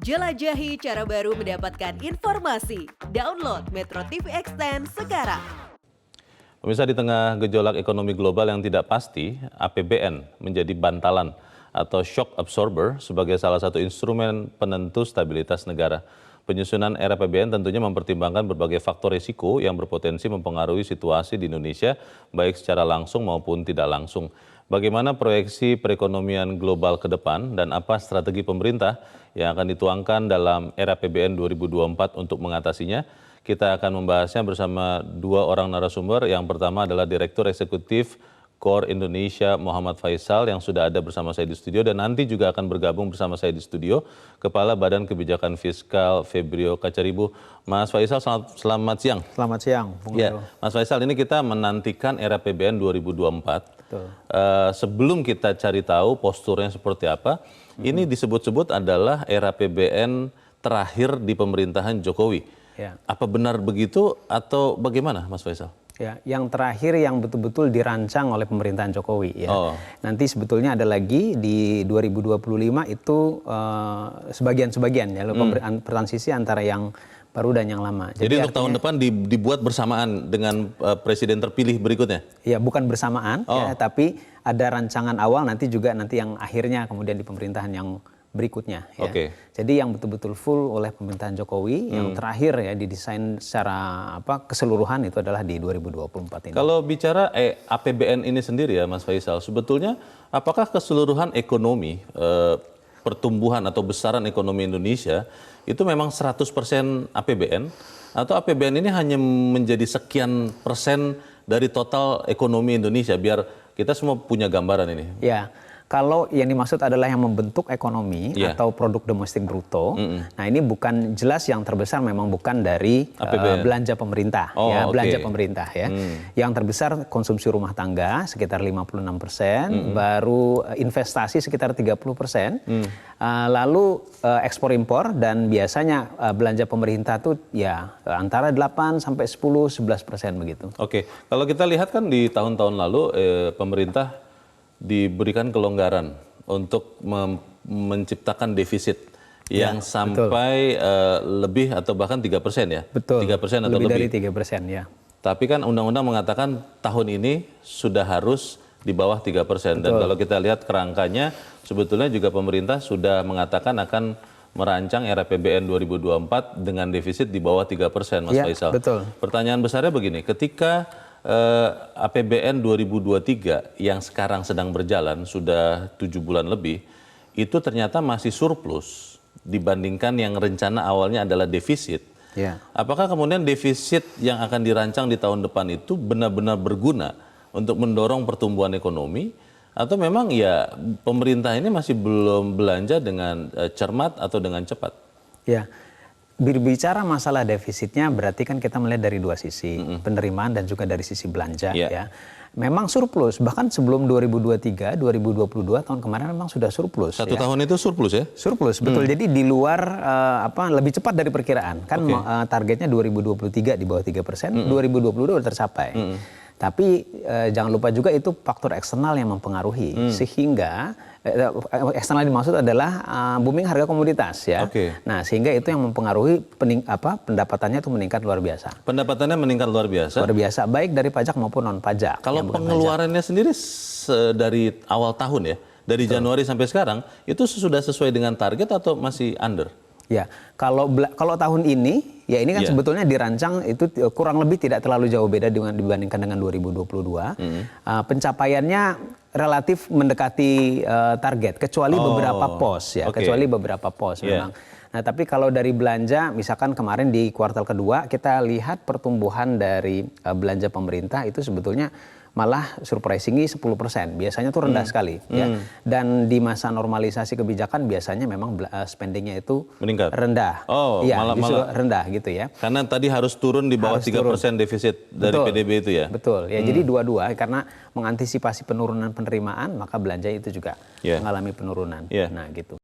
Jelajahi cara baru mendapatkan informasi. Download Metro TV Extend sekarang. Pemirsa, di tengah gejolak ekonomi global yang tidak pasti, APBN menjadi bantalan atau shock absorber sebagai salah satu instrumen penentu stabilitas negara. Penyusunan RAPBN tentunya mempertimbangkan berbagai faktor risiko yang berpotensi mempengaruhi situasi di Indonesia, baik secara langsung maupun tidak langsung. Bagaimana proyeksi perekonomian global ke depan dan apa strategi pemerintah yang akan dituangkan dalam RAPBN 2024 untuk mengatasinya? Kita akan membahasnya bersama dua orang narasumber. Yang pertama adalah Direktur Eksekutif KOR Indonesia Muhammad Faisal yang sudah ada bersama saya di studio dan nanti juga akan bergabung bersama saya di studio Kepala Badan Kebijakan Fiskal Febrio Kacaribu. Mas Faisal, selamat siang. Selamat siang. Ya, Mas Faisal, ini kita menantikan RAPBN 2024. Betul. Sebelum kita cari tahu posturnya seperti apa, ini disebut-sebut adalah RAPBN terakhir di pemerintahan Jokowi. Ya. Apa benar begitu atau bagaimana, Mas Faisal? Ya, yang terakhir yang betul-betul dirancang oleh pemerintahan Jokowi. Ya. Oh. Nanti sebetulnya ada lagi di 2025 itu sebagian-sebagian ya, transisi antara yang baru dan yang lama. Jadi untuk tahun depan dibuat bersamaan dengan presiden terpilih berikutnya? Ya, bukan bersamaan, ya, tapi ada rancangan awal nanti yang akhirnya kemudian di pemerintahan yang berikutnya. Ya. Okay. Jadi yang betul-betul full oleh pemerintahan Jokowi, yang terakhir ya didesain secara keseluruhan itu adalah di 2024 ini. Kalau bicara APBN ini sendiri ya Mas Faisal, sebetulnya apakah keseluruhan ekonomi, pertumbuhan atau besaran ekonomi Indonesia itu memang 100% APBN? Atau APBN ini hanya menjadi sekian persen dari total ekonomi Indonesia? Biar kita semua punya gambaran ini. Ya. Kalau yang dimaksud adalah yang membentuk ekonomi atau produk domestik bruto, nah ini bukan jelas yang terbesar memang bukan dari belanja pemerintah, belanja pemerintah ya. Yang terbesar konsumsi rumah tangga sekitar 56%, baru investasi sekitar 30%, lalu ekspor impor dan biasanya belanja pemerintah tuh ya antara 8 sampai 10-11% begitu. Oke, kalau kita lihat kan di tahun-tahun lalu pemerintah diberikan kelonggaran untuk menciptakan defisit yang sampai lebih atau bahkan 3% ya? Betul, 3% atau lebih lebih. dari 3% ya. Tapi kan undang-undang mengatakan tahun ini sudah harus di bawah 3%. Dan kalau kita lihat kerangkanya, sebetulnya juga pemerintah sudah mengatakan akan merancang RAPBN 2024 dengan defisit di bawah 3%, Mas Faisal. Betul. Pertanyaan besarnya begini, ketika APBN 2023 yang sekarang sedang berjalan sudah 7 bulan lebih, itu ternyata masih surplus dibandingkan yang rencana awalnya adalah defisit. Ya. Apakah kemudian defisit yang akan dirancang di tahun depan itu benar-benar berguna untuk mendorong pertumbuhan ekonomi? Atau memang ya pemerintah ini masih belum belanja dengan cermat atau dengan cepat? Ya. Berbicara masalah defisitnya berarti kan kita melihat dari dua sisi, penerimaan dan juga dari sisi belanja ya. Memang surplus, bahkan sebelum 2023, 2022 tahun kemarin memang sudah surplus. Satu tahun itu surplus ya? Surplus, betul. Jadi di luar lebih cepat dari perkiraan. Kan targetnya 2023 di bawah 3%, 2022 sudah tercapai. Tapi jangan lupa juga itu faktor eksternal yang mempengaruhi, sehingga eksternal dimaksud adalah booming harga komoditas ya. Nah sehingga itu yang mempengaruhi pendapatannya itu meningkat luar biasa. Pendapatannya meningkat luar biasa? Luar biasa, baik dari pajak maupun non pajak. Kalau pengeluarannya sendiri dari awal tahun ya, dari Januari sampai sekarang, itu sudah sesuai dengan target atau masih under? Ya, kalau tahun ini, ya ini kan sebetulnya dirancang itu kurang lebih tidak terlalu jauh beda dibandingkan dengan 2022. Pencapaiannya relatif mendekati target, kecuali beberapa pos ya, kecuali beberapa pos memang. Nah, tapi kalau dari belanja, misalkan kemarin di kuartal kedua kita lihat pertumbuhan dari belanja pemerintah itu sebetulnya malah surprisingly 10%. Biasanya tuh rendah sekali ya. Dan di masa normalisasi kebijakan biasanya memang spendingnya itu meningkat, rendah. Malah rendah gitu ya. Karena tadi harus turun di bawah 3% defisit dari PDB itu ya. Betul. Ya, jadi dua-dua karena mengantisipasi penurunan penerimaan maka belanja itu juga mengalami penurunan. Nah, gitu.